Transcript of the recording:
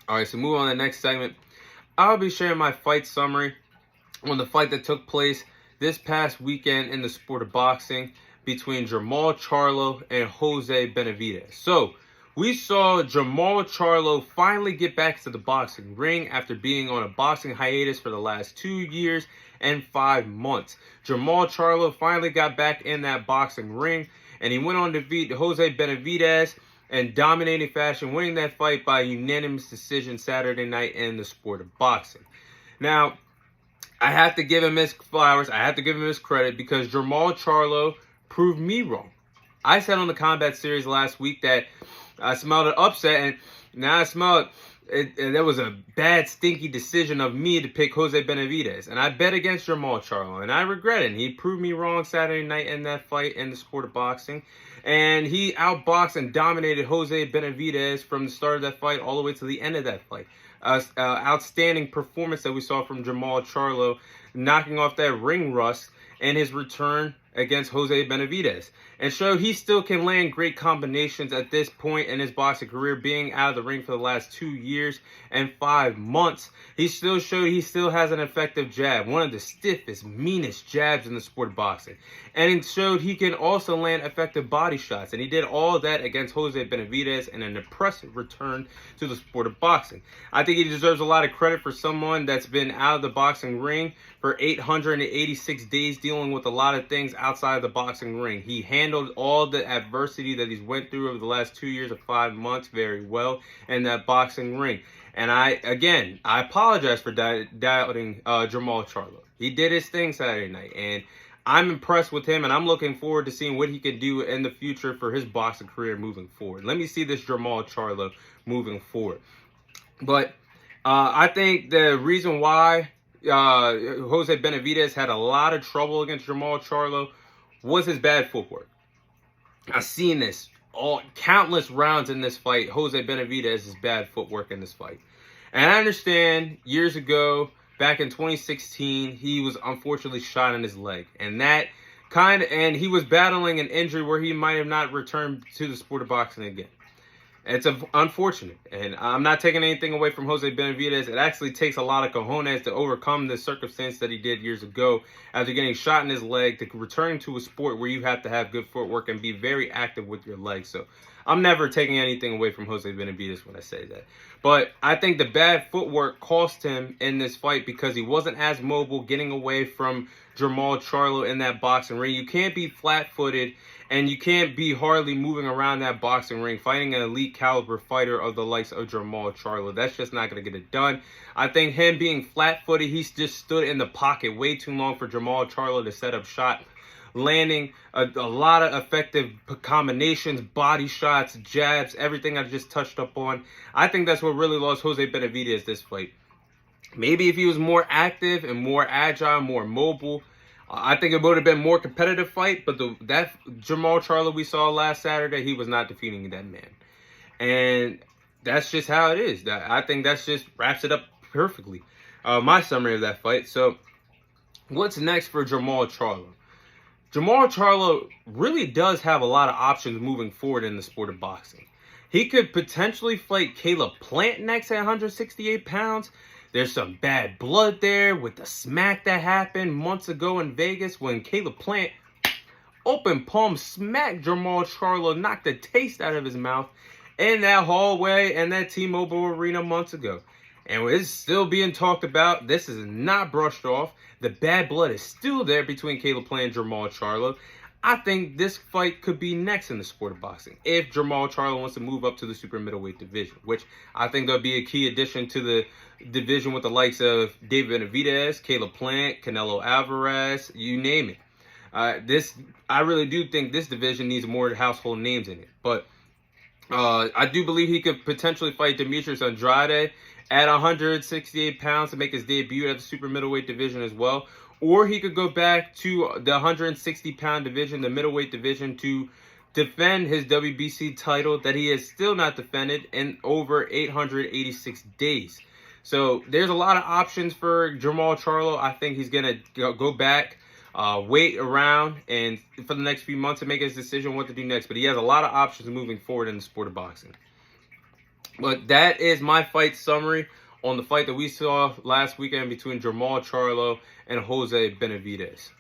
All right, so move on to the next segment. I'll be sharing my fight summary on the fight that took place this past weekend in the sport of boxing between Jermall Charlo and Jose Benavidez. So, we saw Jermall Charlo finally get back to the boxing ring after being on a boxing hiatus for the last 2 years and 5 months. Jermall Charlo finally got back in that boxing ring, and he went on to beat Jose Benavidez in dominating fashion, winning that fight by unanimous decision Saturday night in the sport of boxing. Now, I have to give him his flowers. I have to give him his credit because Jermall Charlo proved me wrong. I said on the Combat Series last week that I smelled an upset, and now I smell it. There was a bad, stinky decision of me to pick Jose Benavidez, and I bet against Jermall Charlo, and I regret it. He proved me wrong Saturday night in that fight in the sport of boxing, and he outboxed and dominated Jose Benavidez from the start of that fight all the way to the end of that fight. Outstanding performance that we saw from Jermall Charlo, knocking off that ring rust in his return against Jose Benavidez, and showed he still can land great combinations at this point in his boxing career, being out of the ring for the last 2 years and 5 months. He still showed he still has an effective jab, one of the stiffest, meanest jabs in the sport of boxing, and it showed he can also land effective body shots, and he did all that against Jose Benavidez in an impressive return to the sport of boxing. I think he deserves a lot of credit for someone that's been out of the boxing ring for 886 days, dealing with a lot of things outside of the boxing ring. He handled all the adversity that he's went through over the last 2 years or 5 months very well in that boxing ring. And I apologize for doubting Jermall Charlo. He did his thing Saturday night, and I'm impressed with him, and I'm looking forward to seeing what he can do in the future for his boxing career moving forward. Let me see this Jermall Charlo moving forward. But I think the reason why Jose Benavidez had a lot of trouble against Jermall Charlo was his bad footwork. I've seen this countless rounds in this fight. Jose Benavidez's bad footwork in this fight, and I understand years ago, back in 2016, he was unfortunately shot in his leg, and and he was battling an injury where he might have not returned to the sport of boxing again. It's unfortunate, and I'm not taking anything away from Jose Benavidez. It actually takes a lot of cojones to overcome the circumstance that he did years ago after getting shot in his leg, to return to a sport where you have to have good footwork and be very active with your legs. So I'm never taking anything away from Jose Benavidez when I say that. But I think the bad footwork cost him in this fight because he wasn't as mobile, getting away from Jermall Charlo in that boxing ring. You can't be flat-footed, and you can't be hardly moving around that boxing ring fighting an elite caliber fighter of the likes of Jermall Charlo. That's just not going to get it done. I think him being flat-footed, he's just stood in the pocket way too long for Jermall Charlo to set up shot, landing a lot of effective combinations, body shots, jabs, everything I just touched up on. I think that's what really lost Jose Benavidez this fight. Maybe if he was more active and more agile, more mobile, I think it would have been a more competitive fight. But that Jermall Charlo we saw last Saturday, he was not defeating that man. And that's just how it is. I think that's just wraps it up perfectly. My summary of that fight. So what's next for Jermall Charlo? Jermall Charlo really does have a lot of options moving forward in the sport of boxing. He could potentially fight Caleb Plant next at 168 pounds. There's some bad blood there with the smack that happened months ago in Vegas when Caleb Plant open palm smacked Jermall Charlo, knocked the taste out of his mouth in that hallway and that T-Mobile Arena months ago. And it's still being talked about. This is not brushed off. The bad blood is still there between Caleb Plant and Jermall Charlo. I think this fight could be next in the sport of boxing if Jermall Charlo wants to move up to the super middleweight division, which I think there'll be a key addition to the division with the likes of David Benavidez, Caleb Plant, Canelo Alvarez, you name it. I really do think this division needs more household names in it. But I do believe he could potentially fight Demetrius Andrade at 168 pounds to make his debut at the super middleweight division as well. Or he could go back to the 160-pound division, the middleweight division, to defend his WBC title that he has still not defended in over 886 days. So there's a lot of options for Jermall Charlo. I think he's going to go back, wait around, and for the next few months to make his decision what to do next. But he has a lot of options moving forward in the sport of boxing. But that is my fight summary on the fight that we saw last weekend between Jermall Charlo and Jose Benavidez.